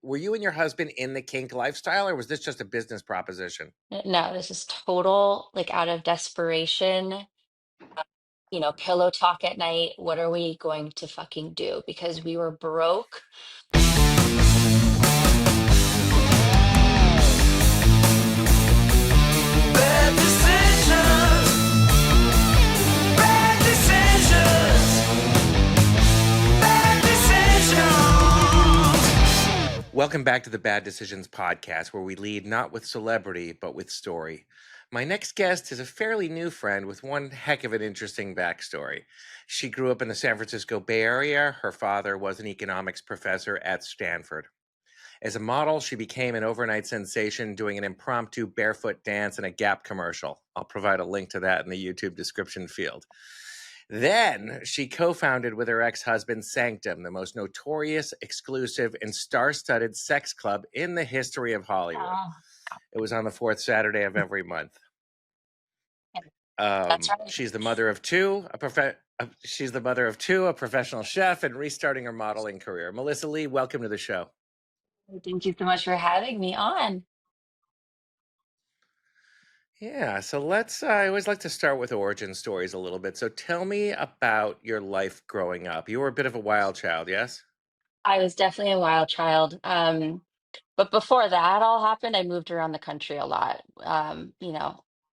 were you and your husband in the kink lifestyle, or was this just a business proposition? No, this is total, like out of desperation, pillow talk at night. What are we going to fucking do? Because we were broke. Bad decisions, bad decisions, bad decisions. Welcome back to the Bad Decisions podcast, where we lead not with celebrity, but with story. My next guest is a fairly new friend with one heck of an interesting backstory. She grew up in the San Francisco Bay Area. Her father was an economics professor at Stanford. As a model, she became an overnight sensation doing an impromptu barefoot dance in a Gap commercial. I'll provide a link to that in the YouTube description field. Then she co-founded with her ex-husband Sanctum, the most notorious, exclusive, and star-studded sex club in the history of Hollywood. Oh, It was on the fourth Saturday of every month. that's right. She's the mother of two, she's the mother of two, a professional chef, and restarting her modeling career. Melissa Lee, welcome to the show. Thank you so much for having me on. Yeah, so I always like to start with origin stories a little bit. So tell me about your life growing up. You were a bit of a wild child, yes? I was definitely a wild child. But before that all happened, I moved around the country a lot.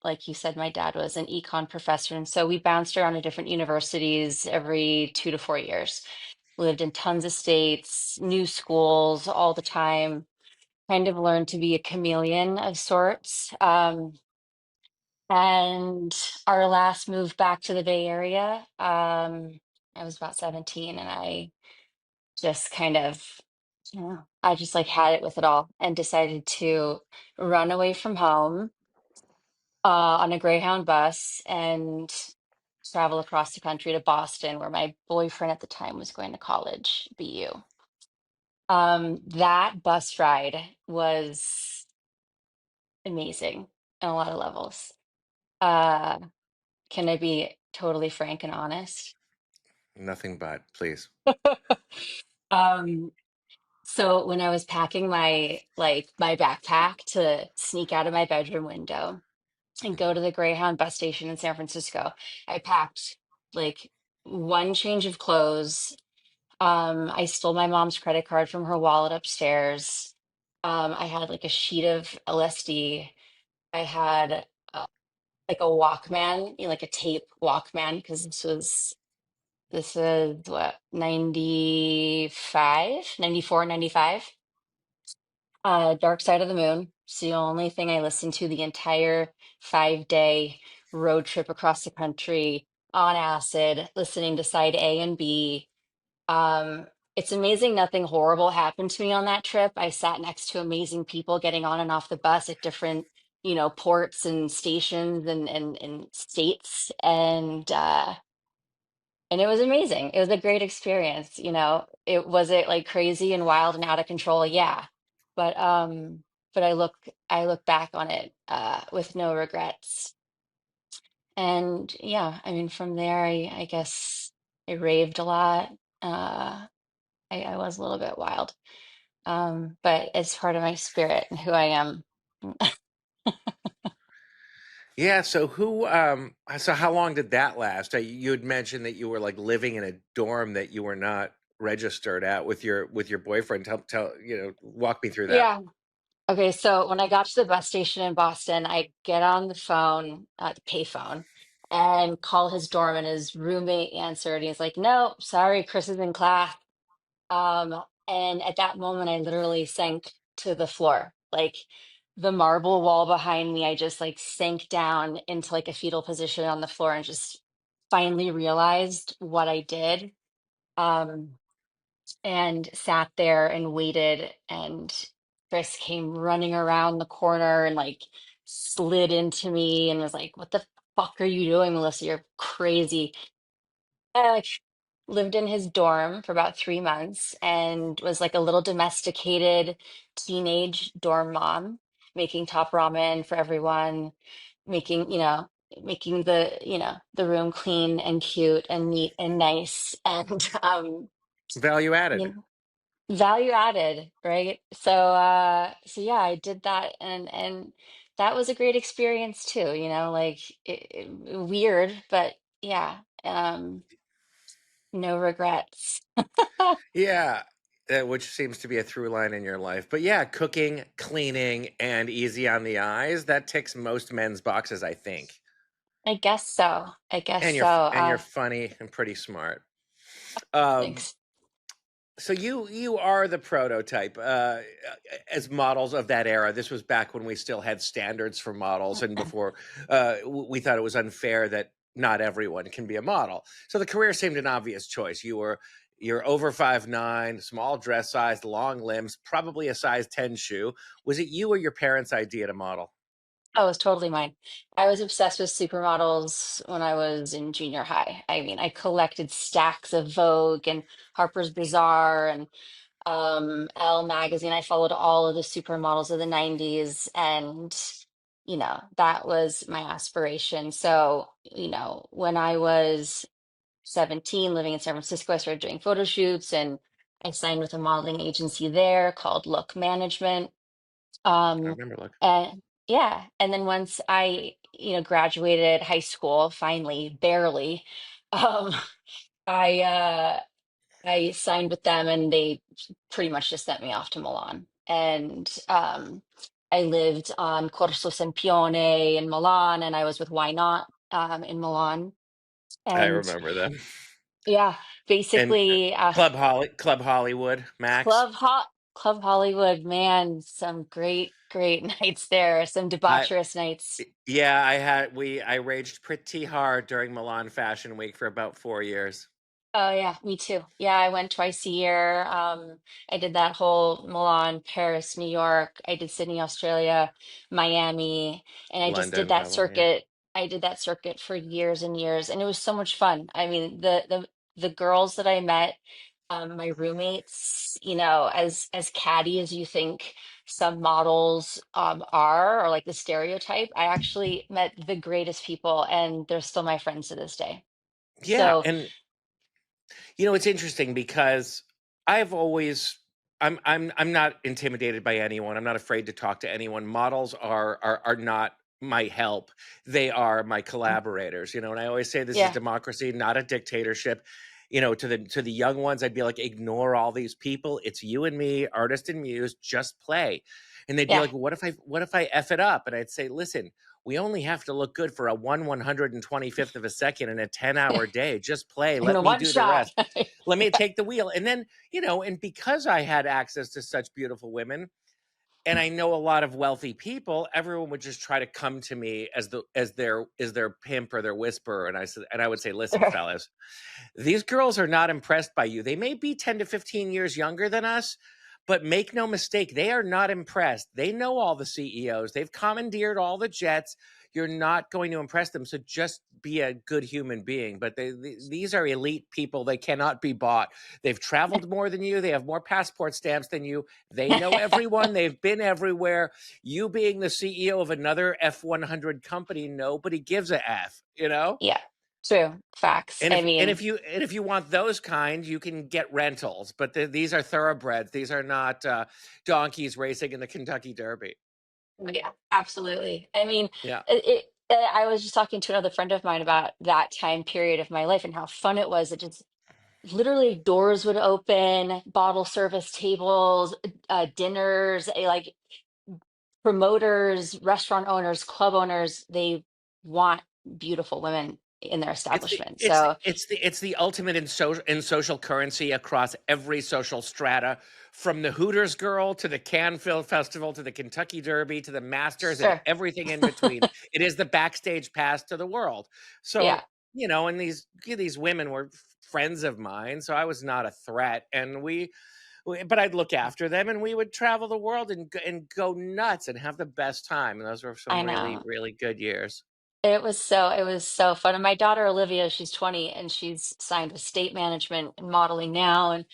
Like you said, my dad was an econ professor, and so we bounced around to different universities every 2 to 4 years. Lived in tons of states, new schools all the time, kind of learned to be a chameleon of sorts. And our last move back to the Bay Area, I was about 17, and I just kind of, I just like had it with it all and decided to run away from home on a Greyhound bus and travel across the country to Boston, where my boyfriend at the time was going to college, BU. That bus ride was amazing on a lot of levels. Uh, can I be totally frank and honest? Nothing but, please. Um, so when I was packing my backpack to sneak out of my bedroom window and go to the Greyhound bus station in San Francisco, I packed like one change of clothes. I stole my mom's credit card from her wallet upstairs. I had like a sheet of LSD. I had like a Walkman, like a tape Walkman, because this is what, 95, 94, 95. Dark Side of the Moon. It's the only thing I listened to the entire 5 day road trip across the country on acid, listening to side A and B. It's amazing nothing horrible happened to me on that trip. I sat next to amazing people getting on and off the bus at different, ports and stations and states. And it was amazing. It was a great experience, It was it like crazy and wild and out of control, yeah. But I look back on it with no regrets. And yeah, I mean from there I guess I raved a lot. Uh I was a little bit wild. But it's part of my spirit and who I am. Yeah, so how long did that last? You had mentioned that you were like living in a dorm that you were not registered at with your boyfriend. Walk me through that. Yeah. Okay, so when I got to the bus station in Boston, I get on the phone, the payphone, and call his dorm, and his roommate answered. And he's like, "No, sorry, Chris is in class." And at that moment, I literally sank to the floor, like the marble wall behind me. I just like sank down into like a fetal position on the floor and just finally realized what I did. Um, and sat there and waited, and Chris came running around the corner and like slid into me and was like, "What the fuck are you doing, Melissa? You're crazy." I like lived in his dorm for about 3 months and was like a little domesticated teenage dorm mom, making top ramen for everyone, making, making the room clean and cute and neat and nice. And Value added. you know, value added, right? So yeah, I did that, and that was a great experience too, like weird, but yeah, no regrets. Yeah, which seems to be a through line in your life. But yeah, cooking, cleaning, and easy on the eyes, that ticks most men's boxes, I think. I guess so. I guess And so. you're funny and pretty smart. Um, Thanks. so you are the prototype as models of that era. This was back when we still had standards for models, and before we thought it was unfair that not everyone can be a model. So the career seemed an obvious choice. You're over 5'9", small dress size, long limbs, probably a size 10 shoe. Was it you or your parents' idea to model? Oh, it's totally mine. I was obsessed with supermodels when I was in junior high. I mean, I collected stacks of Vogue and Harper's Bazaar and Elle magazine. I followed all of the supermodels of the 90s, and that was my aspiration. So, when I was 17 living in San Francisco, I started doing photo shoots, and I signed with a modeling agency there called Look Management. I Um, remember, look. and yeah, and then once I, graduated high school, finally, barely, um, I I signed with them, and they pretty much just sent me off to Milan. And I lived on Corso Sempione in Milan, and I was with Why Not in Milan. I And remember them. yeah, And basically, Club Hollywood, Max. Club Hollywood, man, some great, great nights there, some I debaucherous nights. Yeah, I raged pretty hard during Milan Fashion Week for about 4 years. Oh yeah, me too. Yeah, I went twice a year. I did that whole Milan, Paris, New York. I did Sydney, Australia, Miami, and I just did London, that probably. Yeah. circuit. I did that circuit for years and years, and it was so much fun. I mean, the girls that I met, my roommates, as catty as you think some models are, or like the stereotype, I actually met the greatest people, and they're still my friends to this day. Yeah, So and it's interesting because I've always I'm not intimidated by anyone. I'm not afraid to talk to anyone. Models are not my help. They are my collaborators, and I always say this is yeah, democracy, not a dictatorship. To the young ones, I'd be like, ignore all these people. It's you and me, artist and muse, just play. And they'd be yeah. like, well, what if I F it up? And I'd say, listen, we only have to look good for a 1/125th of a second in a 10-hour day. Just play. In Let a me one do the shot. rest. Let me take the wheel. And then, and because I had access to such beautiful women, and I know a lot of wealthy people, everyone would just try to come to me as their pimp or their whisperer. And I would say, listen, fellas, these girls are not impressed by you. They may be 10 to 15 years younger than us, but make no mistake, they are not impressed. They know all the CEOs, they've commandeered all the jets. You're not going to impress them. So just be a good human being. But these are elite people. They cannot be bought. They've traveled more than you. They have more passport stamps than you. They know everyone. They've been everywhere. You being the CEO of another F100 company, nobody gives a F. Yeah, true. Facts. And I if mean, you want those kind, you can get rentals. But these are thoroughbreds. These are not donkeys racing in the Kentucky Derby. yeah, absolutely. I mean, Yeah, I was just talking to another friend of mine about that time period of my life and how fun it was. It just literally doors would open, bottle service tables, dinners, like promoters, restaurant owners, club owners, they want beautiful women in their it's the establishment. it's the So it's the it's the ultimate in social currency across every social strata, from the Hooters girl to the Canfield Festival to the Kentucky Derby to the Masters and sure. everything in between. It is the backstage pass to the world. Yeah, So and these women were friends of mine, so I was not a threat, and but I'd look after them, and we would travel the world and go nuts and have the best time. And those were I some really, know. really good years. It was so fun. And my daughter Olivia, she's 20, and she's signed with State Management and modeling now. And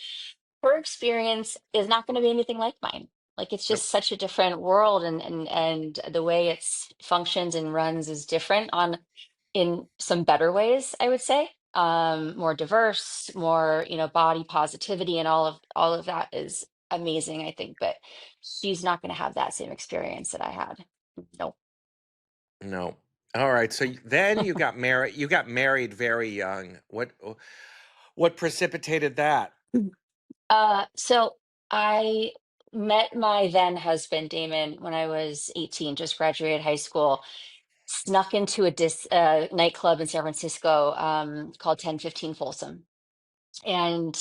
her experience is not going to be anything like mine. Like it's Nope. just such a different world, and the way it's functions and runs is different on in some better ways, I would say. More diverse, more, body positivity, and all of that is amazing, I think, but she's not going to have that same experience that I had. Nope. No. All right. So then you got married. You got married very young. What precipitated that? So I met my then husband, Damon, when I was 18, just graduated high school, snuck into a nightclub in San Francisco called 1015 Folsom. And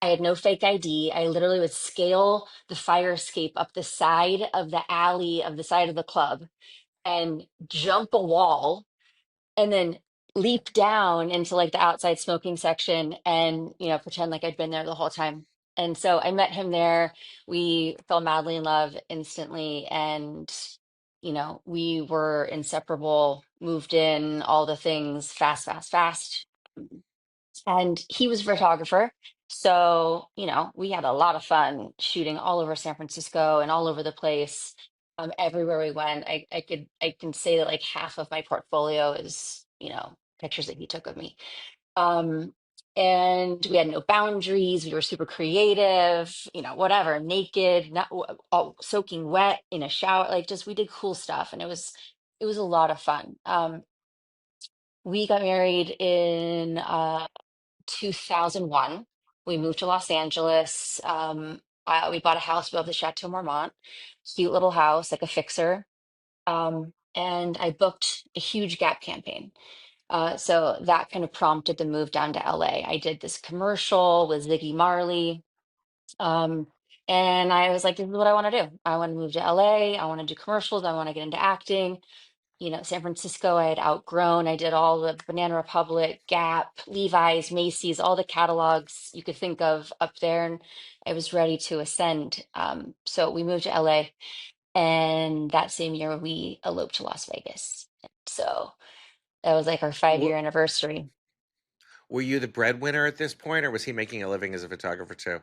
I had no fake ID. I literally would scale the fire escape up the side of the alley of the side of the club and jump a wall and then leap down into like the outside smoking section and pretend like I'd been there the whole time. And so I met him there. We fell madly in love instantly, and we were inseparable, moved in, all the things, fast, fast, fast. And he was a photographer. So, we had a lot of fun shooting all over San Francisco and all over the place. Everywhere we went, I can say that like half of my portfolio is, pictures that he took of me. Um, and we had no boundaries. We were super creative, whatever, naked, not all soaking wet in a shower, like just we did cool stuff, and it was a lot of fun. We got married in 2001. We moved to Los Angeles. We bought a house above the Chateau Marmont, cute little house, like a fixer. And I booked a huge Gap campaign. So that kind of prompted the move down to LA. I did this commercial with Ziggy Marley. Um, and I was like, this is what I want to do. I want to move to LA. I want to do commercials. I want to get into acting. San Francisco, I had outgrown. I did all the Banana Republic, Gap, Levi's, Macy's, all the catalogs you could think of up there. And I was ready to ascend. So we moved to LA. And that same year, we eloped to Las Vegas. So that was like our 5 year Were, anniversary. were you the breadwinner at this point, or was he making a living as a photographer too?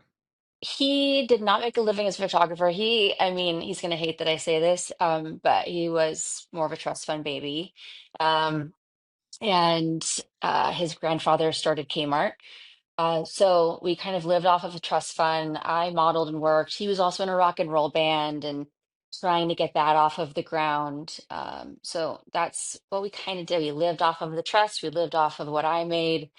He did not make a living as a photographer. I mean, he's going to hate that I say this, but he was more of a trust fund baby. Um, and his grandfather started Kmart. So we kind of lived off of a trust fund. I modeled and worked. He was also in a rock and roll band and trying to get that off of the ground. So that's what we kind of did. We lived off of the trust. We lived off of what I made.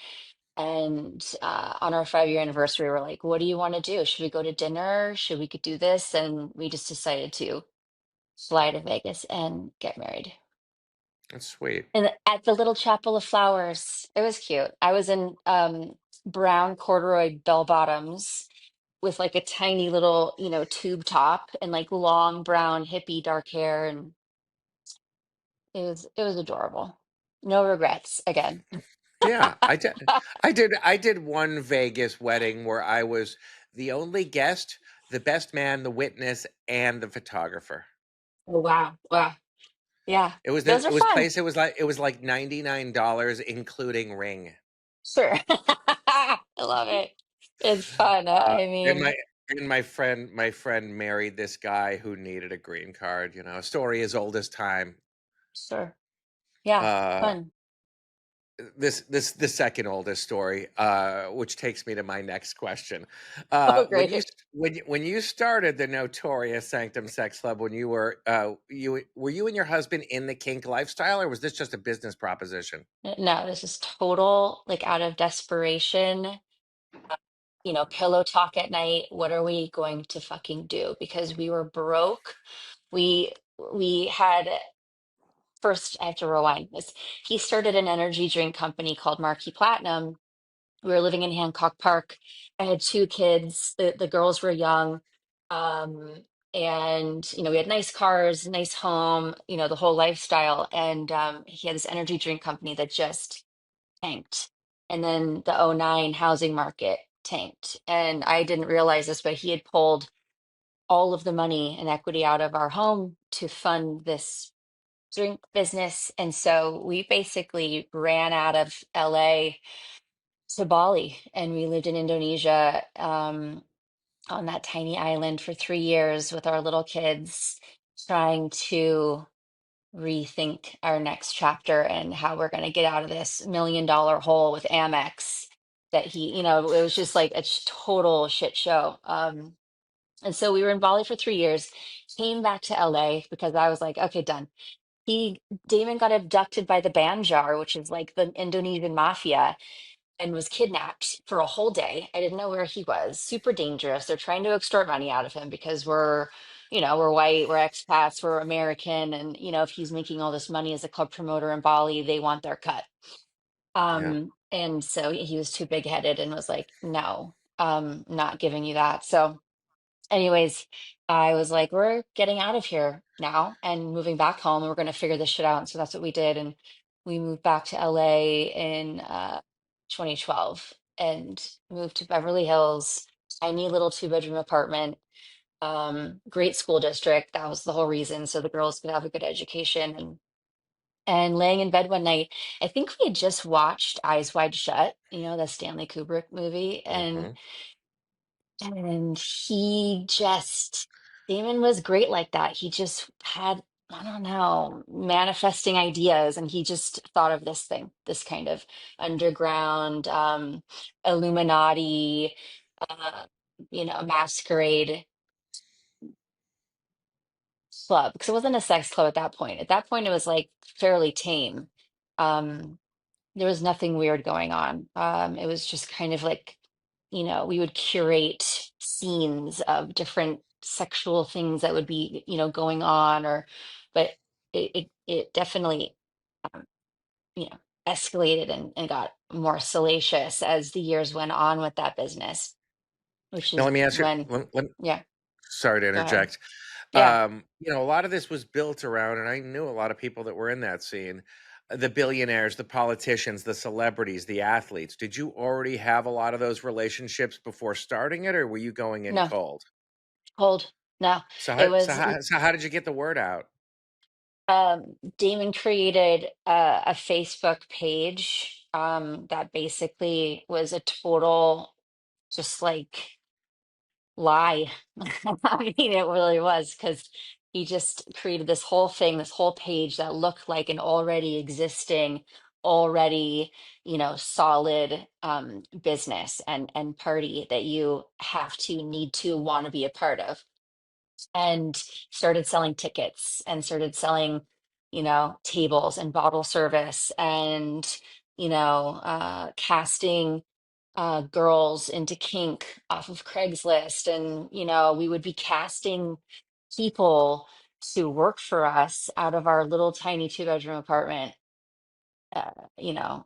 And on our 5 year anniversary, we're like, what do you want to do? Should we go to dinner? Should we could do this? And we just decided to fly to Vegas and get married. That's sweet. And at the little Chapel of Flowers, it was cute. I was in brown corduroy bell bottoms with like a tiny little, tube top and like long brown hippie dark hair, and it was adorable. No regrets again. Yeah, I did one Vegas wedding where I was the only guest, the best man, the witness, and the photographer. Oh, wow. Wow. Yeah. It was Those the are it was fun. place. It was like $99 including ring. Sure. I love it. It's fun. Uh, I and mean, my friend married this guy who needed a green card. A story as old as time. sure. Yeah. Uh, Fun. this the second oldest story, which takes me to my next question. Oh, When you great. when you started the notorious Sanctum Sex Club, when you and your husband in the kink lifestyle, or was this just a business proposition? No, this is total, like out of desperation, pillow talk at night. What are we going to fucking do? Because we were broke. We we had first, I have to rewind this. He started an energy drink company called Marquee Platinum. We were living in Hancock Park. I had two kids. The girls were young. Um, and we had nice cars, nice home, the whole lifestyle. And he had this energy drink company that just tanked. And then the '09 housing market tanked. And I didn't realize this, but he had pulled all of the money and equity out of our home to fund this drink business. And so we basically ran out of LA to Bali, and we lived in Indonesia, on that tiny island for 3 years with our little kids, trying to rethink our next chapter and how we're going to get out of this $1 million hole with Amex that it was just like a total shit show. And so we were in Bali for 3 years, came back to LA because I was like, okay, done. He Damon got abducted by the Banjar, which is like the Indonesian mafia, and was kidnapped for a whole day. I didn't know where he was. Super dangerous. They're trying to extort money out of him because we're white, we're expats, we're American, and if he's making all this money as a club promoter in Bali, they want their cut. Yeah. And so he was too big headed and was like, no, not giving you that. So anyways, I was like, we're getting out of here now and moving back home, and we're going to figure this shit out. And so that's what we did. And we moved back to LA in 2012 and moved to Beverly Hills, tiny little 2-bedroom apartment, great school district. That was the whole reason. So the girls could have a good education. And laying in bed one night, I think we had just watched Eyes Wide Shut, the Stanley Kubrick movie. Hmm. And Damon was great like that. He just had, I don't know, manifesting ideas. And he just thought of this thing, this kind of underground, Illuminati, uh, masquerade club. Because it wasn't a sex club at that point. At that point, it was like fairly tame. Um, there was nothing weird going on. It was just kind of like, we would curate scenes of different sexual things that would be, going on, but it definitely, um, you know, escalated and got more salacious as the years went on with that business, which Now is let me ask you. when, yeah, Sorry to go ahead. interject. Yeah, A lot of this was built around, and I knew a lot of people that were in that scene, the billionaires, the politicians, the celebrities, the athletes. Did you already have a lot of those relationships before starting it, or were you going in no, cold? cold. No, So it how so was. how, so how did you get the word out? Damon created a Facebook page that basically was a total just like lie. I mean, it really was because he just created this whole thing, this whole page that looked like an already existing, already, solid business and party that you have to need to want to be a part of, and started selling tickets and started selling, tables and bottle service and, casting girls into kink off of Craigslist. And, we would be casting people to work for us out of our little tiny 2-bedroom apartment,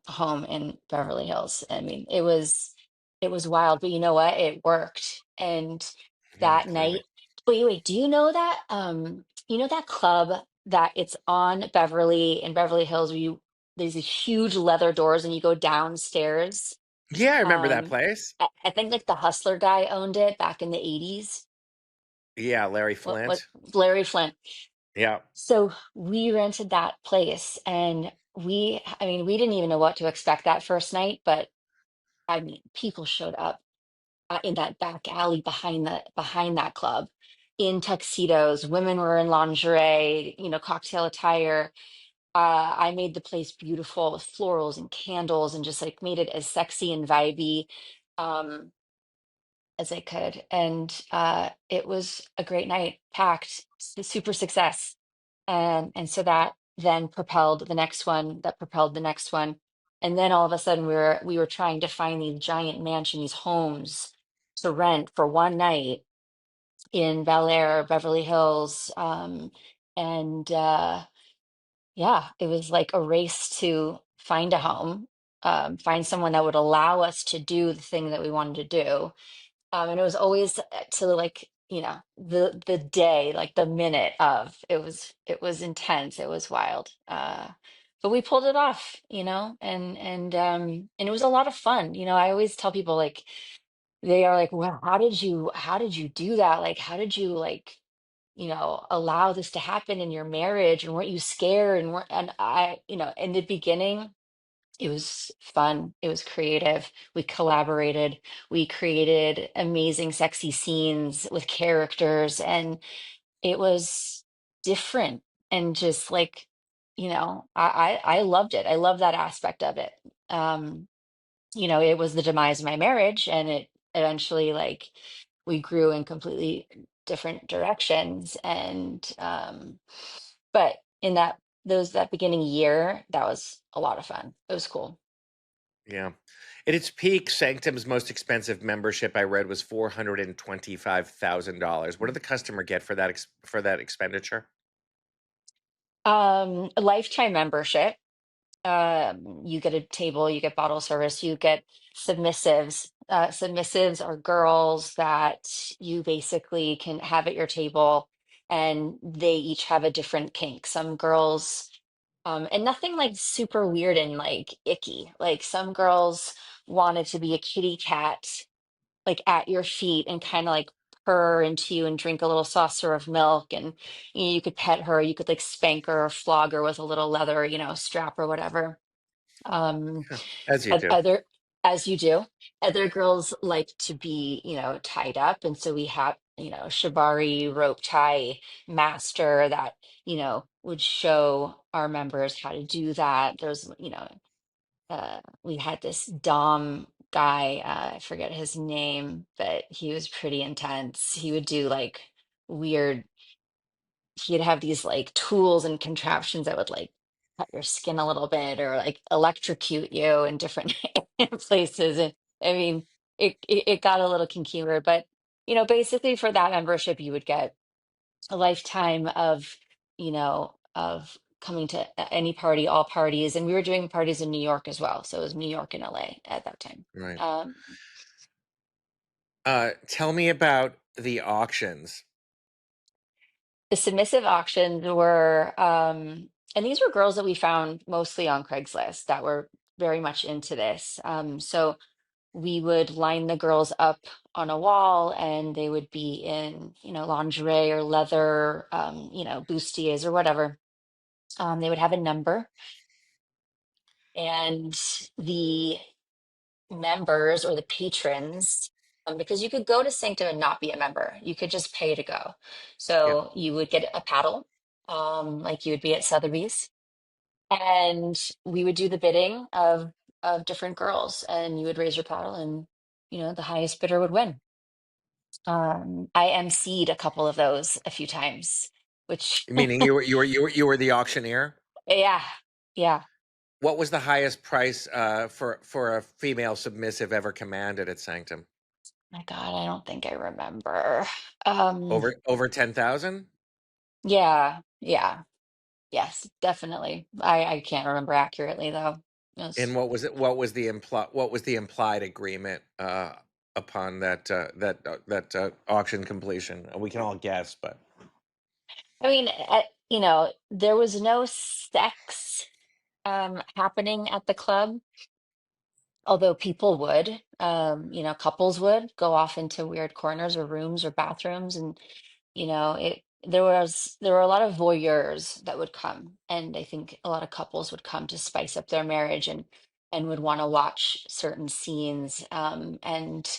home in Beverly Hills. I mean, it was wild, but you know what? It worked. And that Clearly. night, wait, do you know that that club that it's on Beverly in Beverly Hills where there's these huge leather doors and you go downstairs? Yeah, I remember that Um, place. I think like the Hustler guy owned it back in the 80s. Yeah, Larry What Flint. Larry Flint. Yeah. So we rented that place, and I mean, we didn't even know what to expect that first night, but I mean, people showed up in that back alley behind that club in tuxedos. Women were in lingerie, cocktail attire. I made the place beautiful with florals and candles, and just like made it as sexy and vibey um, as I could. And it was a great night, packed, super success. And so that then propelled the next one, that propelled the next one. And then all of a sudden we were trying to find these giant mansion, these homes to rent for one night in Bel Air, Beverly Hills. And yeah, it was like a race to find a home, find someone that would allow us to do the thing that we wanted to do. And it was always to like, the day, like the minute of. It was intense. It was wild. But we pulled it off, and it was a lot of fun. I always tell people, like, they are like, well, how did you do that? Like, how did you, like, allow this to happen in your marriage? And weren't you scared? And I, in the beginning, it was fun. It was creative. We collaborated. We created amazing, sexy scenes with characters, and it was different. And just like, I loved it. I love that aspect of it. It was the demise of my marriage, and it eventually, like, we grew in completely different directions. And but in that beginning year, that was a lot of fun. It was cool. Yeah. At its peak, Sanctum's most expensive membership I read was $425,000. What did the customer get for that expenditure? A lifetime membership. You get a table, you get bottle service, you get submissives. Submissives are girls that you basically can have at your table, and they each have a different kink. Some girls, and nothing like super weird and like icky. Like some girls wanted to be a kitty cat, like at your feet and kind of like purr into you and drink a little saucer of milk, and you could pet her, you could like spank her or flog her with a little leather, strap or whatever. um As you do. Other, as you do, other girls like to be, tied up, and so we have, shibari rope tie master that, would show our members how to do that. There's, we had this Dom guy, I forget his name, but he was pretty intense. He would do like weird, he'd have these like tools and contraptions that would like cut your skin a little bit or like electrocute you in different places. And I mean, it got a little kinky weird, but basically for that membership, you would get a lifetime of, of coming to any party, all parties. And we were doing parties in New York as well. So it was New York and LA at that time. Right. Um, Tell me about the auctions. the submissive auctions were, and these were girls that we found mostly on Craigslist that were very much into this. So we would line the girls up on a wall, and they would be in, lingerie or leather, bustiers or whatever. They would have a number, and the members or the patrons, because you could go to Sanctum and not be a member. You could just pay to go. Yeah. So you would get a paddle, like you would be at Sotheby's, and we would do the bidding of different girls, and you would raise your paddle, and the highest bidder would win. I emceed a couple of those a few times, which Meaning you were the auctioneer? yeah, yeah. What was the highest price for a female submissive ever commanded at Sanctum? My God, I don't think I remember. Um, Over 10,000? yeah, yeah. Yes, definitely. I can't remember accurately though. It And was, what was the implied agreement upon that auction completion? We can all guess, but I mean, there was no sex happening at the club, although people would, couples would go off into weird corners or rooms or bathrooms, and it there were a lot of voyeurs that would come, and I think a lot of couples would come to spice up their marriage, and would want to watch certain scenes, and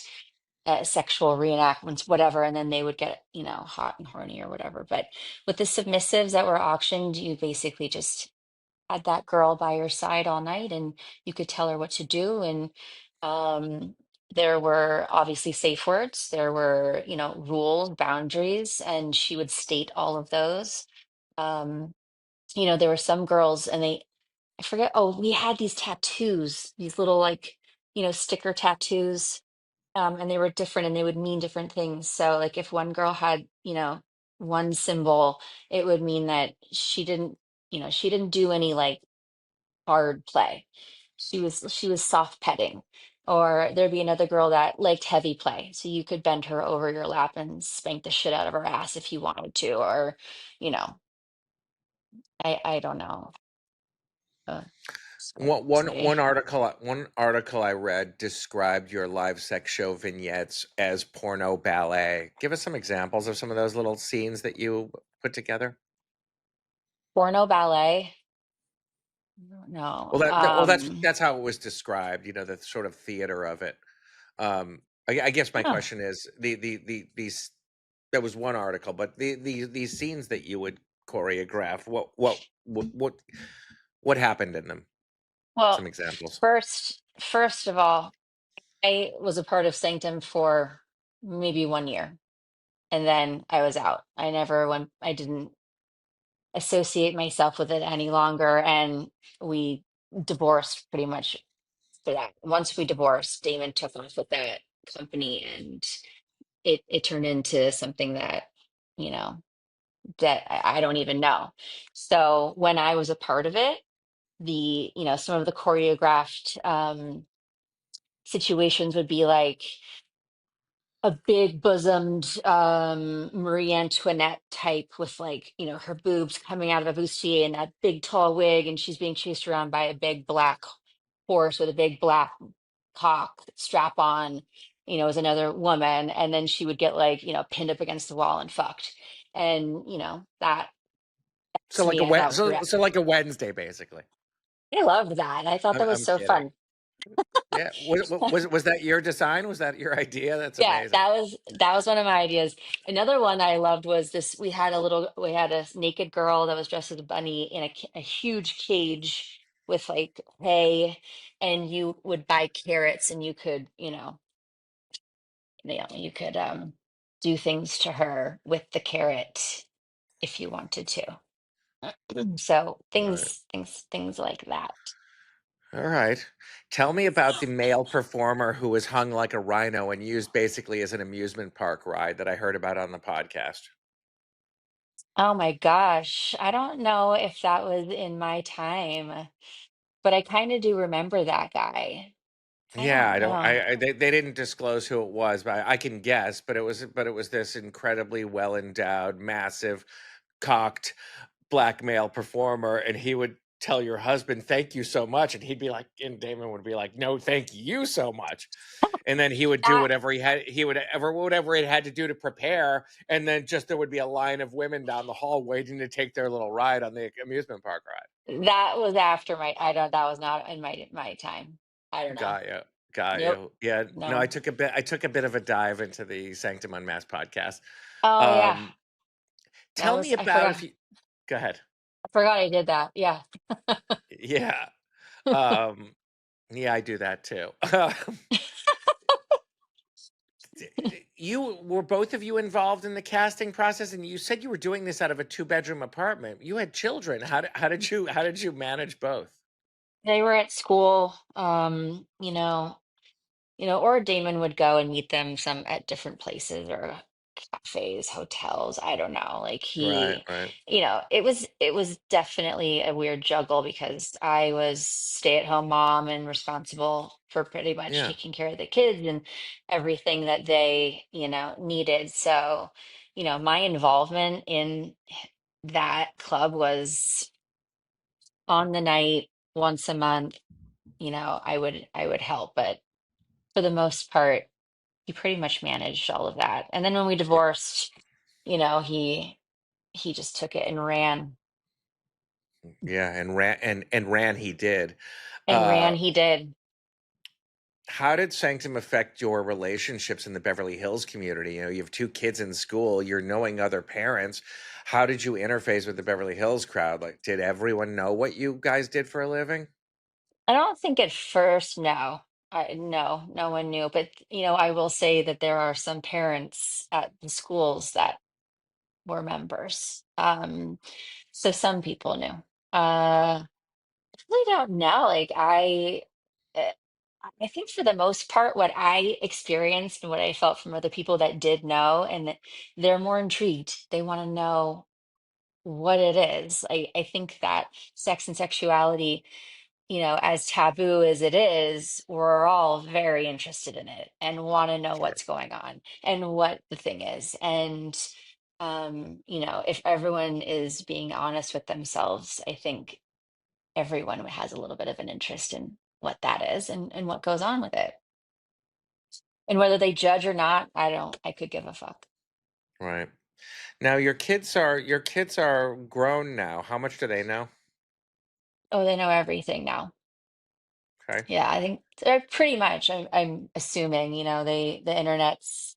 sexual reenactments, whatever, and then they would get, hot and horny or whatever. But with the submissives that were auctioned, you basically just had that girl by your side all night, and you could tell her what to do. And um, there were obviously safe words, there were, rules, boundaries, and she would state all of those. Um, there were some girls, and I forget, oh, we had these tattoos, these little like, sticker tattoos, and they were different and they would mean different things. So, like, if one girl had, one symbol, it would mean that she didn't do any like hard play. She was soft petting. Or there'd be another girl that liked heavy play. So you could bend her over your lap and spank the shit out of her ass if you wanted to. Or, you know, I don't know. So one say article I read described your live sex show vignettes as porno ballet. Give us some examples of some of those little scenes that you put together. porno ballet. No. Well, that's how it was described. The sort of theater of it. I guess my Oh, question is these. That was one article, but these scenes that you would choreograph, what happened in them? Some well, examples. first of all, I was a part of Sanctum for maybe 1 year, and then I was out. I didn't associate myself with it any longer, and we divorced pretty much for that. Once we divorced, Damon took off with that company, and it turned into something that, you know, that I don't even know. So when I was a part of it, some of the choreographed situations would be like a big bosomed Marie Antoinette type with, like, her boobs coming out of a bustier and that big tall wig, and she's being chased around by a big black horse with a big black cock strap on, as another woman, and then she would get, like, pinned up against the wall and fucked. And that So to like me, a I thought was so great. so like a Wednesday, basically. I loved that. I thought that was I'm so kidding. fun. Yeah. Was that your design? Was that your idea? That's Yeah, amazing. that was one of my ideas. Another one I loved was this. We had a naked girl that was dressed as a bunny in a huge cage with, like, hay, and you would buy carrots, and you could do things to her with the carrot if you wanted to. So Right. things like that. All right. Tell me about the male performer who was hung like a rhino and used basically as an amusement park ride that I heard about on the podcast. Oh my gosh, I don't know if that was in my time, but I kind of do remember that guy. I Yeah, don't I don't. know. They didn't disclose who it was, but I can guess. But it was this incredibly well endowed, massive, cocked black male performer, and he would tell your husband, "Thank you so much," and he'd be like, and Damon would be like, "No, thank you so much," and then he would do That whatever he would ever whatever it had to do to prepare, and then just there would be a line of women down the hall waiting to take their little ride on the amusement park ride. that was after my. I don't. That was not in my time. I don't know. Got you. Got Nope. you. Yeah. No, No. I took a bit of a dive into the Sanctum Unmasked podcast. Oh yeah, Um, that tell was. me I about forgot. if you go ahead. I forgot I did that. Yeah. Yeah. Um, yeah, I do that too. You were both of you involved in the casting process, and you said you were doing this out of a two-bedroom apartment. You had children. How did you manage both? They were at school. Or Damon would go and meet them some at different places or cafes, hotels. I don't know. Like, Right, right. it was definitely a weird juggle because I was stay-at-home mom and responsible for pretty much Yeah, taking care of the kids and everything that they, needed. So, my involvement in that club was on the night, once a month. I would help, but for the most part, he pretty much managed all of that. And then when we y- divorced, he just took it and ran. yeah, and ran he did. And Uh, ran he did. how did Sanctum affect your relationships in the Beverly Hills community? You have two kids in school, you're knowing other parents. How did you interface with the Beverly Hills crowd? Like, did everyone know what you guys did for a living? I don't think at first, no. No one knew. But, I will say that there are some parents at the schools that were members. So some people knew. I really don't know. Like, uh, I think for the most part, what I experienced and what I felt from other people that did know, and that they're more intrigued. They want to know what it is. I think that sex and sexuality, as taboo as it is, we're all very interested in it and want to know Sure. what's going on and what the thing is. And, if everyone is being honest with themselves, I think everyone has a little bit of an interest in what that is and what goes on with it. And whether they judge or not, I could give a fuck. Right. Now your kids are grown now. How much do they know? Oh, they know everything now. Okay. Yeah, I think they're pretty much, I'm assuming, the internet's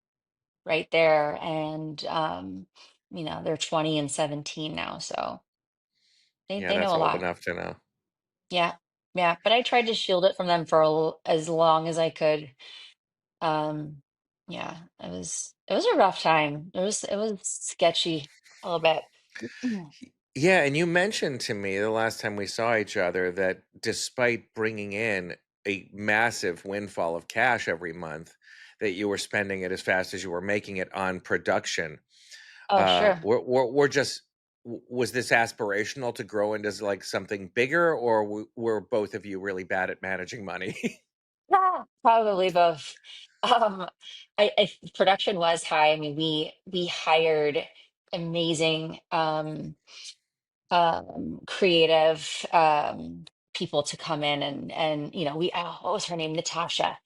right there, and they're 20 and 17 now, so they Yeah, they know that's a old lot. enough to know. Yeah. Yeah, but I tried to shield it from them for as long as I could. Um Yeah, it was a rough time. It was sketchy a little bit. Mm. Yeah, and you mentioned to me the last time we saw each other that despite bringing in a massive windfall of cash every month, that you were spending it as fast as you were making it on production. Oh, sure. We're just was this aspirational to grow into like something bigger, or were both of you really bad at managing money? Yeah, probably both. Um, Production was high. I mean, we hired amazing creative people to come in and we what was her name? Natasha.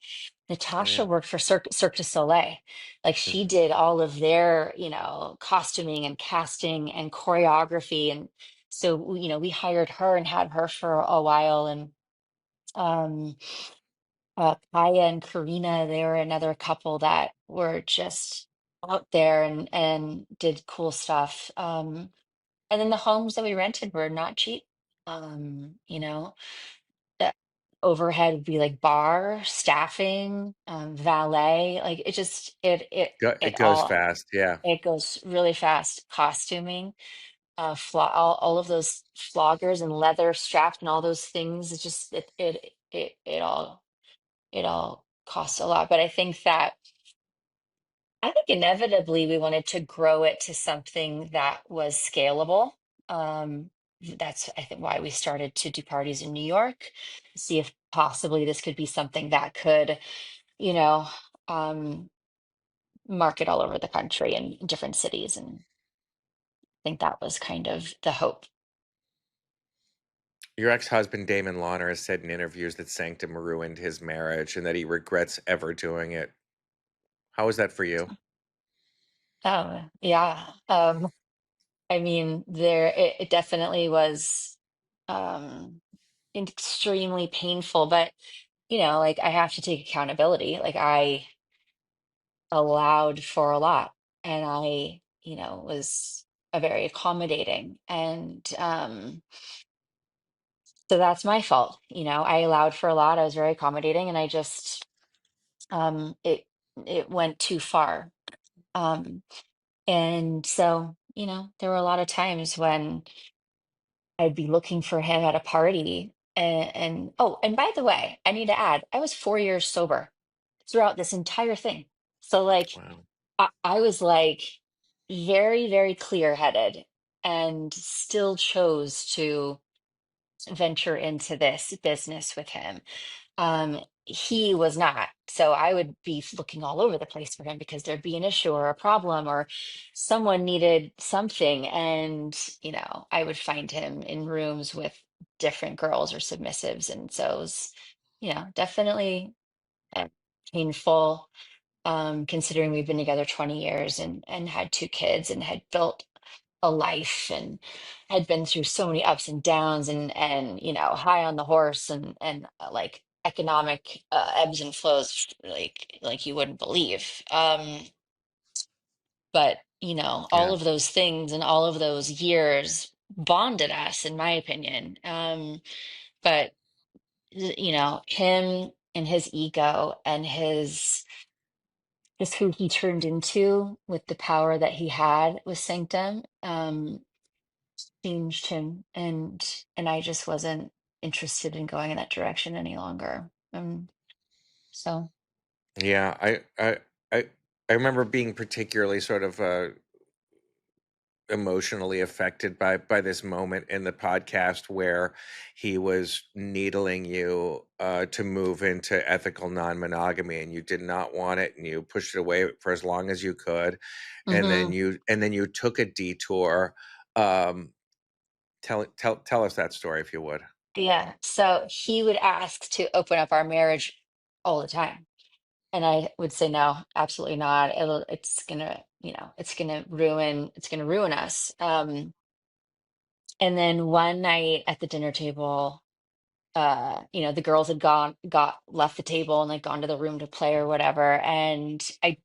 Oh Natasha yeah. worked for Cirque du Soleil. Like she Mhm. did all of their, costuming and casting and choreography. And so, we hired her and had her for a while. And um, Kaya and Karina, they were another couple that were just out there and did cool stuff. And then the homes that we rented were not cheap. The overhead would be like bar, staffing, valet, like it just it It goes all fast. Yeah. it goes really fast. Costuming, all of those floggers and leather straps and all those things. It's just it all costs a lot. But I think inevitably we wanted to grow it to something that was scalable. That's, I think, why we started to do parties in New York, see if possibly this could be something that could, you know, um, market all over the country and in different cities. And I think that was kind of the hope. Your ex-husband Damon Launer has said in interviews that Sanctum ruined his marriage and that he regrets ever doing it. How was that for you? Oh, yeah. I mean, it definitely was um, extremely painful, but like I have to take accountability. Like I allowed for a lot, and I, was a very accommodating, and so that's my fault. I allowed for a lot. I was very accommodating, and I just it went too far. Um, and so there were a lot of times when I'd be looking for him at a party. And oh, and by the way, I need to add, I was 4 years sober throughout this entire thing. So, like, Wow. I was like very, very clear-headed and still chose to venture into this business with him. He was not. So I would be looking all over the place for him because there'd be an issue or a problem or someone needed something. And, I would find him in rooms with different girls or submissives. And so it was, definitely uh, painful, considering we've been together 20 years and had two kids and had built a life and had been through so many ups and downs and high on the horse and like economic ebbs and flows like you wouldn't believe. But all Yeah. of those things and all of those years bonded us, in my opinion. But him and his ego and his just who he turned into with the power that he had with Sanctum, changed him, and I just wasn't interested in going in that direction any longer. So Yeah. I I remember being particularly sort of emotionally affected by this moment in the podcast where he was needling you to move into ethical non-monogamy, and you did not want it and you pushed it away for as long as you could, and then hmm you took a detour. um tell us that story if you would. yeah, so he would ask to open up our marriage all the time, and I would say no, absolutely not. It's gonna ruin us. And then one night at the dinner table, the girls had got left the table and like gone to the room to play or whatever. And I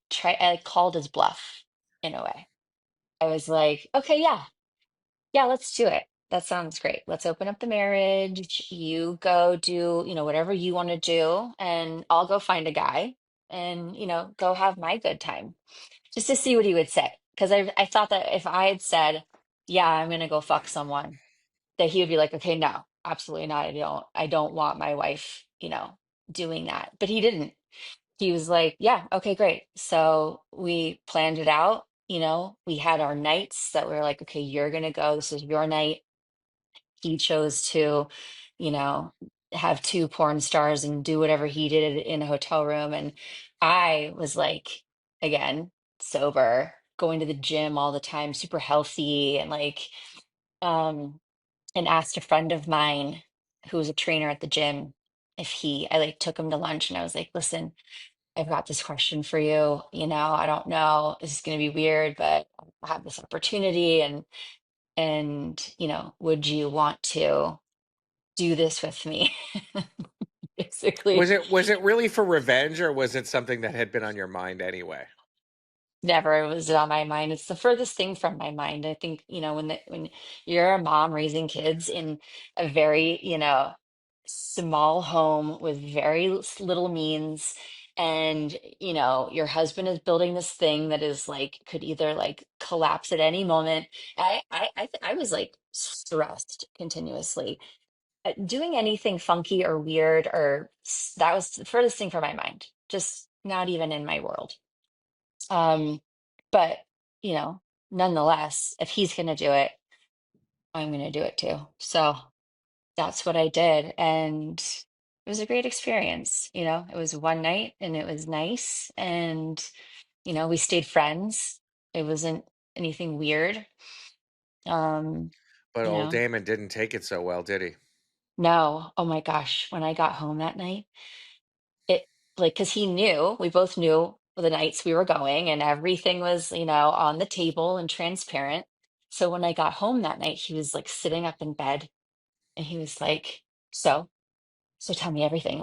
called his bluff in a way. I was like, okay, yeah, yeah, let's do it. That sounds great. Let's open up the marriage. You go do, whatever you want to do, and I'll go find a guy. and, go have my good time, just to see what he would say. Because I thought that if I had said, yeah, I'm gonna go fuck someone, that he would be like, okay, no, absolutely not. I don't want my wife, doing that. But he didn't. He was like, yeah, okay, great. So we planned it out. We had our nights that we were like, okay, you're gonna go. This is your night. He chose to, you know, have two porn stars and do whatever he did in a hotel room. And I was like, again, sober, going to the gym all the time, super healthy, and um, and asked a friend of mine who was a trainer at the gym if I like took him to lunch, and I was like, listen, I've got this question for you. I don't know, this is going to be weird, but I have this opportunity, and would you want to do this with me? Was Basically. it really for revenge, or was it something that had been on your mind anyway? Never was it on my mind. It's the furthest thing from my mind. I think, when you're a mom raising kids in a very, small home with very little means, and, your husband is building this thing that is like could either like collapse at any moment. I was like stressed continuously. Doing anything funky or weird that was the furthest thing from my mind. Just not even in my world. Um, but you know, nonetheless, if he's gonna do it, I'm gonna do it too. So that's what I did, and it was a great experience. It was one night, and it was nice, and we stayed friends. It wasn't anything weird. Um, But you old know, Damon didn't take it so well, did he? no, oh my gosh, when I got home that night, it like because he knew, we both knew the nights we were going, and everything was, on the table and transparent. So when I got home that night, he was like sitting up in bed, and he was like, so tell me everything.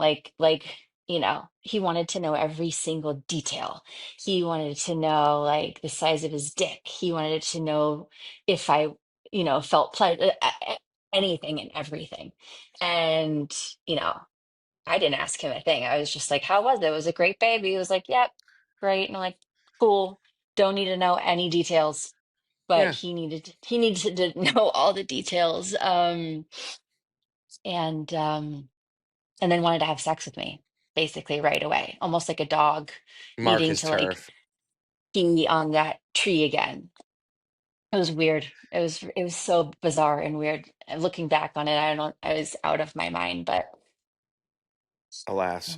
He wanted to know every single detail. He wanted to know like the size of his dick. He wanted to know if I, felt pleasure, anything and everything. And, you know, I didn't ask him a thing. I was just like, how was it? Was it great, baby? He was like, yep, great. And I'm like, cool. Don't need to know any details. But Yeah. he needed to know all the details. And and then wanted to have sex with me basically right away, almost like a dog Mark needing his to like turf. pee on that tree again. It was weird. It was so bizarre and weird. Looking back on it, I was out of my mind, but Alas.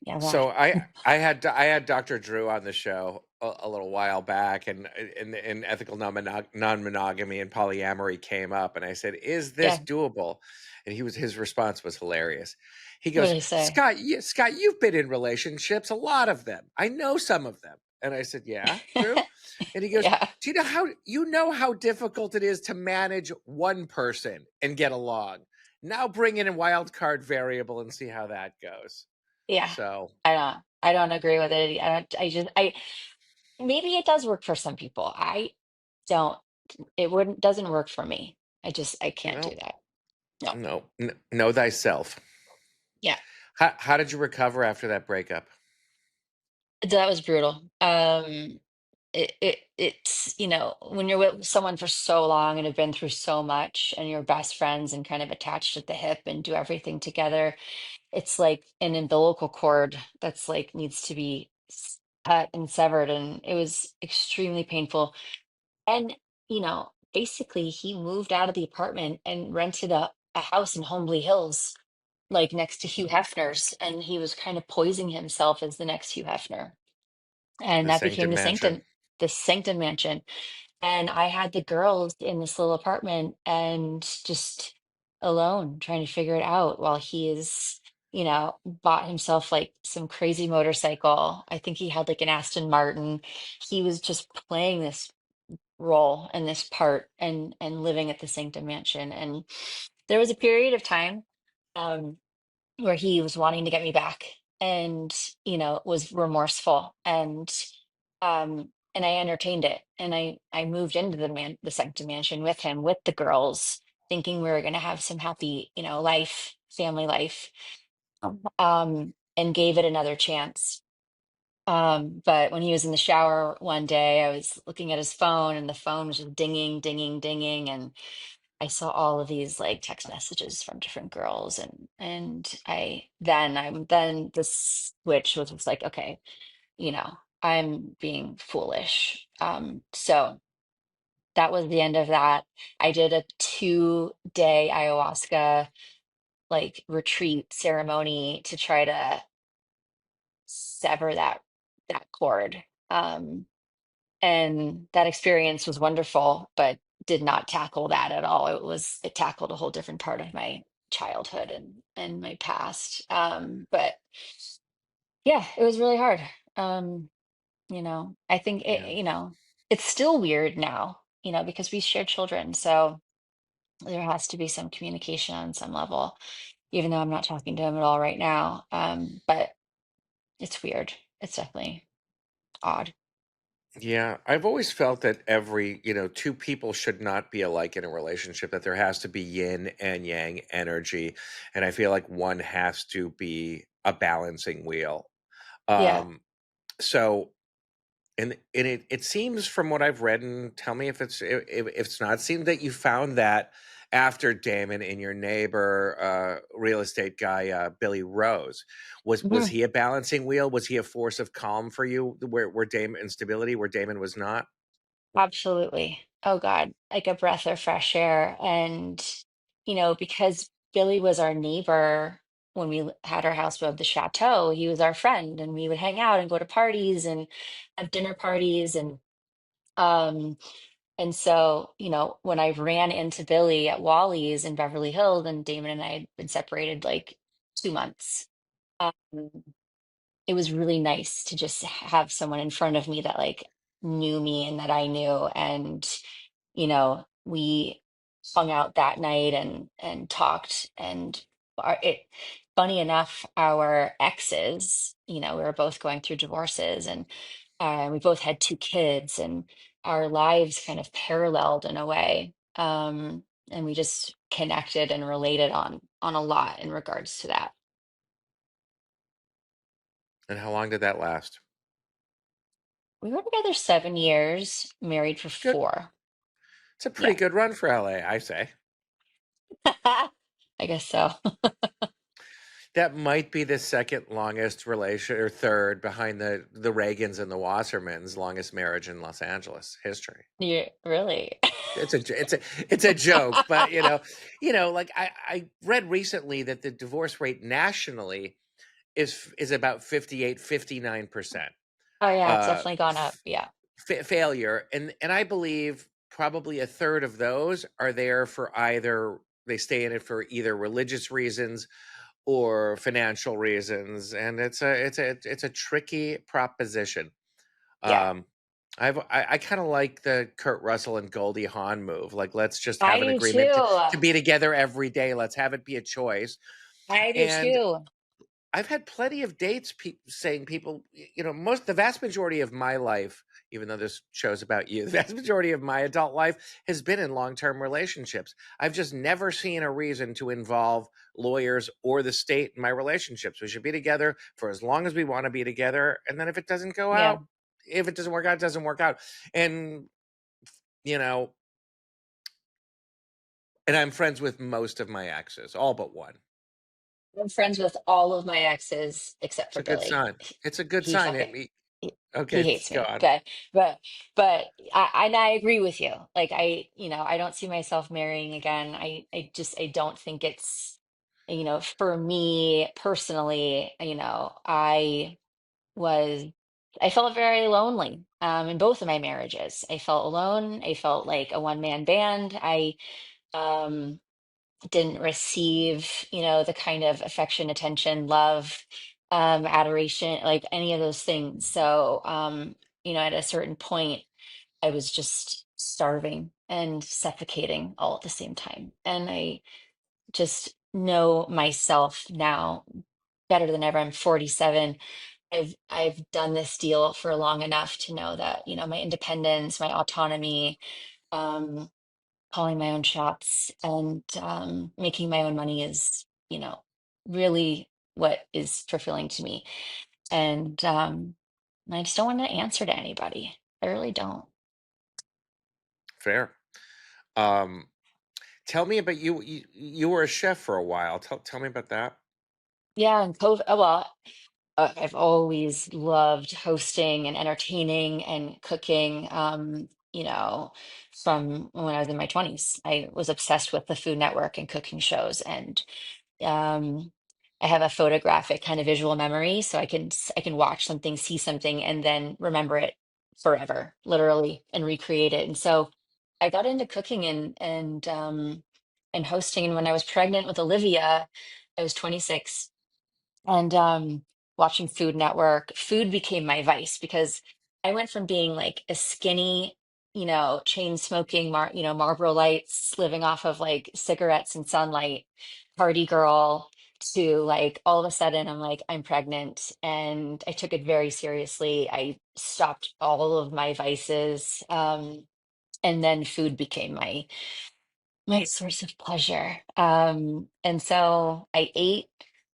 yeah, well, So I had Dr. Drew on the show a little while back, and ethical non-monogamy and polyamory came up, and I said, "Is this yeah. doable?" And his response was hilarious. He What did goes, I say? Scott, you've been in relationships, a lot of them. I know some of them." And I said, "Yeah, Drew." And he goes, Yeah, "Do you know how difficult it is to manage one person and get along? Now bring in a wild card variable and see how that goes." yeah. So, I don't agree with it. I don't. I maybe it does work for some people. I don't. It wouldn't doesn't work for me. I can't do well, that. No. no, know thyself. Yeah. How did you recover after that breakup? That was brutal. It's when you're with someone for so long and have been through so much, and you're best friends and kind of attached at the hip and do everything together, it's like an umbilical cord that's like needs to be cut and severed, and it was extremely painful. And basically he moved out of the apartment and rented a house in Holmby Hills, like next to Hugh Hefner's, and he was kind of poisoning himself as the next Hugh Hefner, and The that became Sanctum Mansion. the Sanctum Mansion. And I had the girls in this little apartment and just alone trying to figure it out while he is, bought himself like some crazy motorcycle. I think he had like an Aston Martin. He was just playing this role and this part, and living at the Sanctum Mansion. And there was a period of time um where he was wanting to get me back, and was remorseful, and I entertained it, and I moved into the Sanctum Mansion with him, with the girls, thinking we were going to have some happy, family life, and gave it another chance. But when he was in the shower one day, I was looking at his phone and the phone was just dinging, dinging, dinging. And I saw all of these like text messages from different girls. And then the switch was just like, okay, I'm being foolish. So that was the end of that. I did a 2-day ayahuasca like retreat ceremony to try to sever that cord. And that experience was wonderful, but did not tackle that at all. It tackled a whole different part of my childhood and my past. But yeah, it was really hard. Um, I think Yeah. it's still weird now, because we share children. So there has to be some communication on some level, even though I'm not talking to him at all right now. But it's weird. It's definitely odd. Yeah, I've always felt that two people should not be alike in a relationship, that there has to be yin and yang energy. And I feel like one has to be a balancing wheel. Yeah. Um, so and it seems from what I've read, and tell me if it's not, it seems that you found that after Damon and your neighbor, real estate guy, Billy Rose, was Mhm. he a balancing wheel? Was he a force of calm for you, where Damon and stability, where Damon was not? Absolutely. Oh God, like a breath of fresh air. And, because Billy was our neighbor when we had our house above the chateau, he was our friend and we would hang out and go to parties and have dinner parties. Um, and so, when I ran into Billy at Wally's in Beverly Hills, and Damon and I had been separated like 2 months. Um, it was really nice to just have someone in front of me that like knew me and that I knew. And, we hung out that night and talked. And funny enough, our exes, we were both going through divorces, and we both had 2 kids, and our lives kind of paralleled in a way. And we just connected and related on a lot in regards to that. And how long did that last? We were together 7 years, married for Good. 4. It's a pretty Yeah. good run for LA, I say. I guess so. That might be the second longest relation, or third behind the Reagans and the Wassermans, longest marriage in Los Angeles history. You really? It's a joke, but like I read recently that the divorce rate nationally is about 58, 59%. Oh yeah, it's uh definitely gone up. Yeah. Failure, and I believe probably a third of those are there for either they stay in it for either religious reasons or financial reasons, and it's a tricky proposition. Yeah. um I kind of like the Kurt Russell and Goldie Hawn move. Like, let's just I have an do agreement to too. be together every day. Let's have it be a choice. I do And too. I've had plenty of dates saying people, the vast majority of my life, even though this show's about you, the vast majority of my adult life has been in long-term relationships. I've just never seen a reason to involve lawyers or the state in my relationships. We should be together for as long as we want to be together. And then if it doesn't go Yeah. out, if it doesn't work out, it doesn't work out. And, you know, and I'm friends with most of my exes, all but one. I'm friends with all of my exes except It's for a good Billy. sign. It's a good He sign. fucking he, he Okay, hates go me. on. But I agree with you. Like I don't see myself marrying again. I don't think it's for me personally, was I felt very lonely in both of my marriages. I felt alone. I felt like a one-man band. I um didn't receive, the kind of affection, attention, love, adoration, like any of those things. So, at a certain point, I was just starving and suffocating all at the same time. And I just know myself now better than ever. I'm 47. I've done this deal for long enough to know that, my independence, my autonomy, um, calling my own shots, and making my own money is, really what is fulfilling to me. And And I just don't want to answer to anybody. I really don't. Fair. Um, tell me about you. You were a chef for a while. Tell me about that. Yeah, and COVID, well, I've always loved hosting and entertaining and cooking. From when I was in my 20s, I was obsessed with the Food Network and cooking shows, and um, I have a photographic kind of visual memory, so I can watch something, see something, and then remember it forever, literally, and recreate it. And so I got into cooking and hosting. And when I was pregnant with Olivia, I was 26, and watching Food Network. Food became my vice because I went from being like a skinny, chain smoking, Marlboro Lights, living off of like cigarettes and sunlight, party girl, to like all of a sudden I'm like, I'm pregnant, and I took it very seriously. I stopped all of my vices, and then food became my source of pleasure. And so I ate,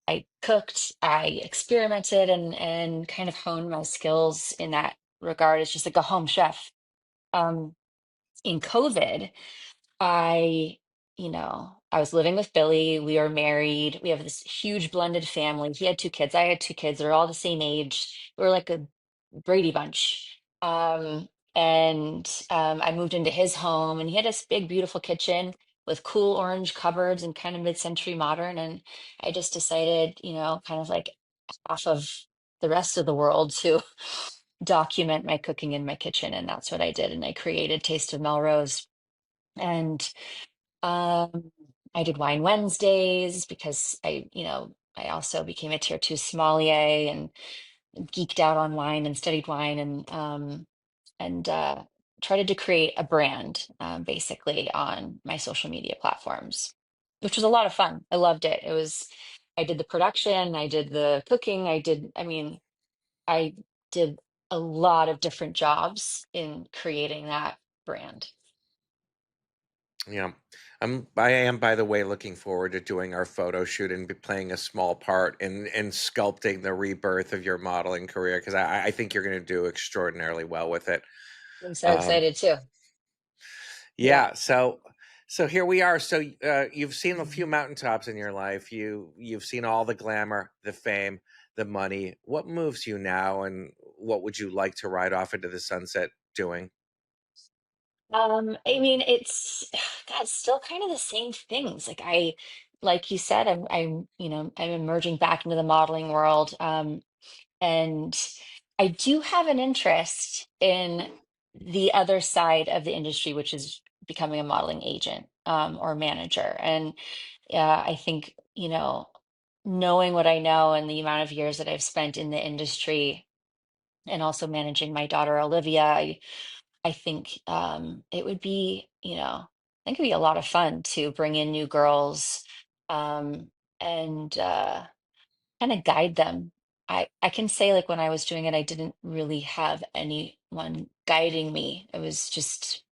I cooked, I experimented, and kind of honed my skills in that regard as just like a home chef. Um, in COVID, I, I was living with Billy. We were married. We have this huge blended family. He had two kids. I had two kids. They're all the same age. We were like a Brady Bunch. And I moved into his home, and he had this big, beautiful kitchen with cool orange cupboards and kind of mid-century modern. And I just decided, kind of like off of the rest of the world, to document my cooking in my kitchen. And that's what I did. And I created Taste of Melrose. And um, I did Wine Wednesdays because I also became a tier two sommelier and geeked out on wine and studied wine, and tried to create a brand, basically, on my social media platforms, which was a lot of fun. I loved it. I did the production, I did the cooking, I did a lot of different jobs in creating that brand. Yeah. I am, by the way, looking forward to doing our photo shoot and be playing a small part in sculpting the rebirth of your modeling career because I think you're going to do extraordinarily well with it. I'm so Um, excited too. Yeah. yeah. So here we are. So you've seen a few mountaintops in your life. You've seen all the glamour, the fame, the money. What moves you now, and what would you like to ride off into the sunset doing? It's God, still kind of the same things. Like you said, I'm emerging back into the modeling world. And I do have an interest in the other side of the industry, which is becoming a modeling agent, or manager. And I think, knowing what I know and the amount of years that I've spent in the industry and also managing my daughter Olivia, I think it would be, I think it'd be a lot of fun to bring in new girls, and kind of guide them. I can say, like, when I was doing it, I didn't really have anyone guiding me. It was just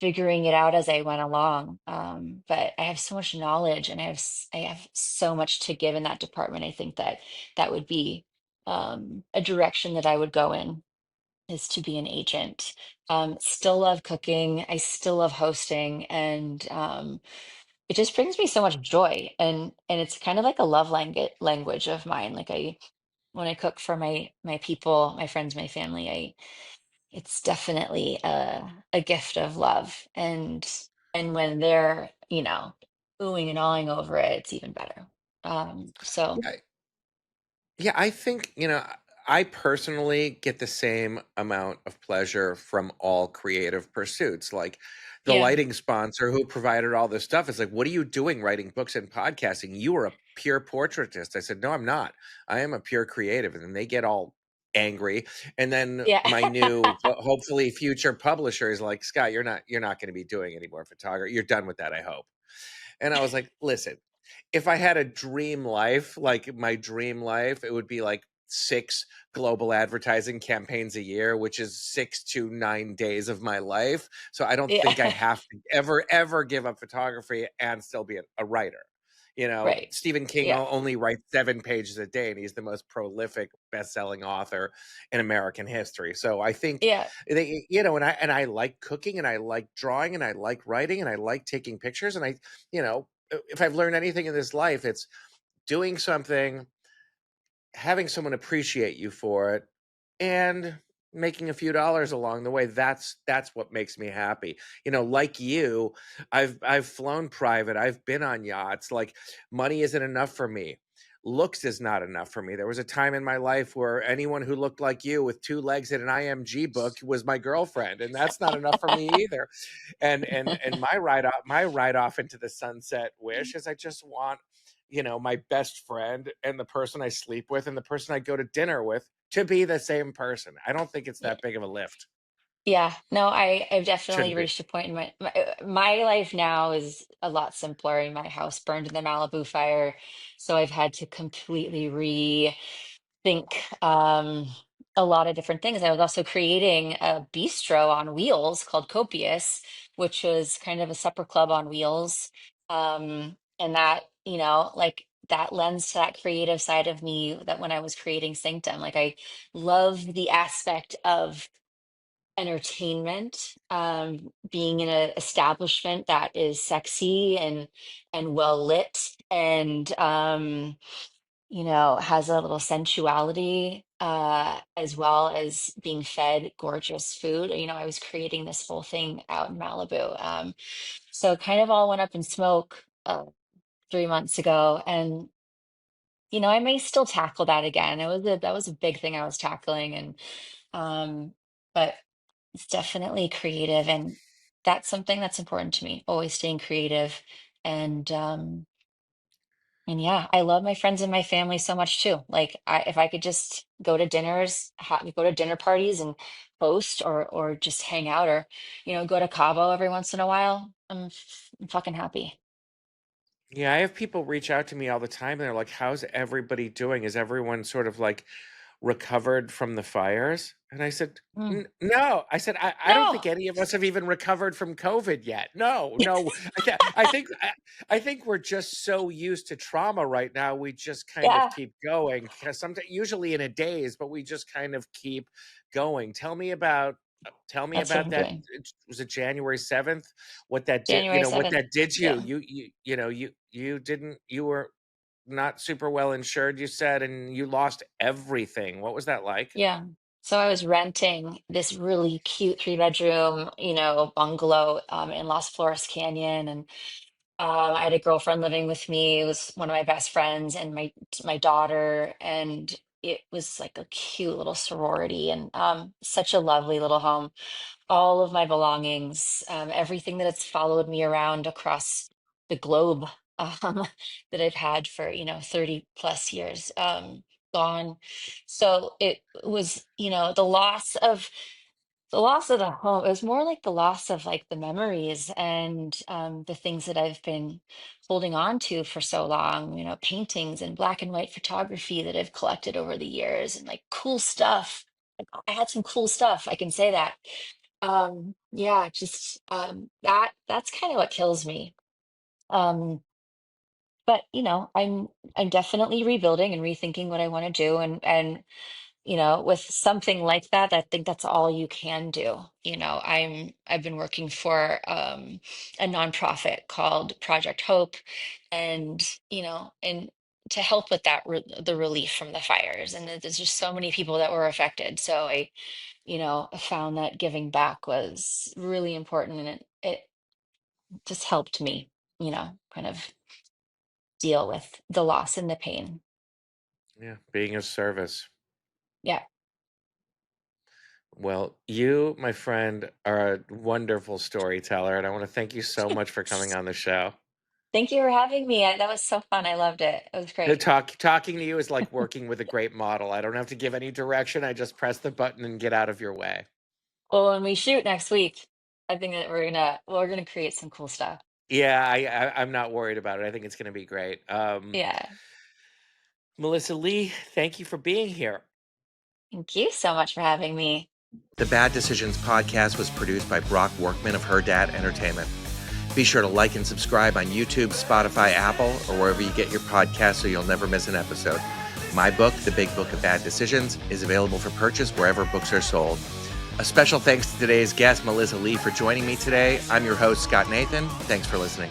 figuring it out as I went along. But I have so much knowledge, and I have so much to give in that department. I think that that would be a direction that I would go in, is to be an agent. Still love cooking. I still love hosting, and it just brings me so much joy. And it's kind of like a love language of mine. Like, when I cook for my people, my friends, my family, it's definitely a gift of love. And when they're, oohing and awing over it, it's even better. So Yeah, Yeah, I think, I personally get the same amount of pleasure from all creative pursuits. Like the yeah. lighting sponsor who provided all this stuff is like, what are you doing writing books and podcasting? You are a pure portraitist. I said, no, I'm not. I am a pure creative. And then they get all angry. And then Yeah. my new, hopefully future publisher is like, Scott, you're not going to be doing any more photography. You're done with that, I hope. And I was like, listen, if I had a dream life, like my dream life, it would be like 6 global advertising campaigns a year, which is 6 to 9 days of my life. So I don't think I Yeah. have to ever give up photography and still be a writer. Right. Stephen King Yeah. only writes 7 pages a day, and he's the most prolific best-selling author in American history. So I think Yeah. and I like cooking, and I like drawing, and I like writing, and I like taking pictures, and if I've learned anything in this life, it's doing something, having someone appreciate you for it, and making a few dollars along the way. That's what makes me happy. Like you, I've flown private, I've been on yachts. Like, money isn't enough for me. Looks is not enough for me. There was a time in my life where anyone who looked like you with 2 legs and an IMG book was my girlfriend, and that's not enough for me either. And my ride off into the sunset wish is I just want my best friend and the person I sleep with and the person I go to dinner with to be the same person. I don't think it's that big of a lift. Yeah, no, I've definitely Shouldn't be. reached a point in my life now is a lot simpler. My house burned in the Malibu fire, so I've had to completely rethink a lot of different things. I was also creating a bistro on wheels called Copious, which was kind of a supper club on wheels. And that, like that lends to that creative side of me that when I was creating Sanctum, like I love the aspect of entertainment, being in an establishment that is sexy and well lit and has a little sensuality, as well as being fed gorgeous food. I was creating this whole thing out in Malibu. So it kind of all went up in smoke 3 months ago, and I may still tackle that again. That was a big thing I was tackling, and but it's definitely creative, and that's something that's important to me, always staying creative. And yeah, I love my friends and my family so much too. Like if I could just go to dinners, go to dinner parties and host or just hang out or, go to Cabo every once in a while, I'm fucking happy. Yeah, I have people reach out to me all the time, and they're like, "How's everybody doing? Is everyone sort of like recovered from the fires?" And I said, Mm. No. I said, I don't No. think any of us have even recovered from COVID yet. No, no. I think we're just so used to trauma right now. We just kind of Yeah, keep going, because sometimes, usually in a daze, but we just kind of keep going. Tell me that's what about I'm that. doing. Was it January 7th? What that did, January what 7th. that did to you. Yeah. You were not super well insured, you said, and you lost everything. What was that like? Yeah. So I was renting this really cute 3 bedroom, bungalow in Las Flores Canyon, and I had a girlfriend living with me. It was one of my best friends and my daughter, and it was like a cute little sorority and such a lovely little home. All of my belongings, everything that has followed me around across the globe, um, that I've had for 30 plus years, gone. So it was, the loss of the home. It was more like the loss of like the memories and the things that I've been holding on to for so long, paintings and black and white photography that I've collected over the years and like cool stuff. Like, I had some cool stuff, I can say that. Yeah, just that's kind of what kills me. Um, but I'm definitely rebuilding and rethinking what I want to do, and with something like that, I think that's all you can do. I've been working for a nonprofit called Project Hope, and to help with the relief from the fires. And there's just so many people that were affected. So I found that giving back was really important, and it just helped me, kind of deal with the loss and the pain. Yeah, being of service. Yeah. Well, you, my friend, are a wonderful storyteller, and I want to thank you so much for coming on the show. Thank you for having me. That was so fun. I loved it. It was great. Talking to you is like working with a great model. I don't have to give any direction. I just press the button and get out of your way. Well, when we shoot next week, I think that we're gonna create some cool stuff. Yeah, I'm not worried about it. I think it's going to be great. Yeah. Melissa Lee, thank you for being here. Thank you so much for having me. The Bad Decisions podcast was produced by Brock Workman of Her Dad Entertainment. Be sure to like and subscribe on YouTube, Spotify, Apple, or wherever you get your podcasts so you'll never miss an episode. My book, The Big Book of Bad Decisions, is available for purchase wherever books are sold. A special thanks to today's guest, Melissa Lee, for joining me today. I'm your host, Scott Nathan. Thanks for listening.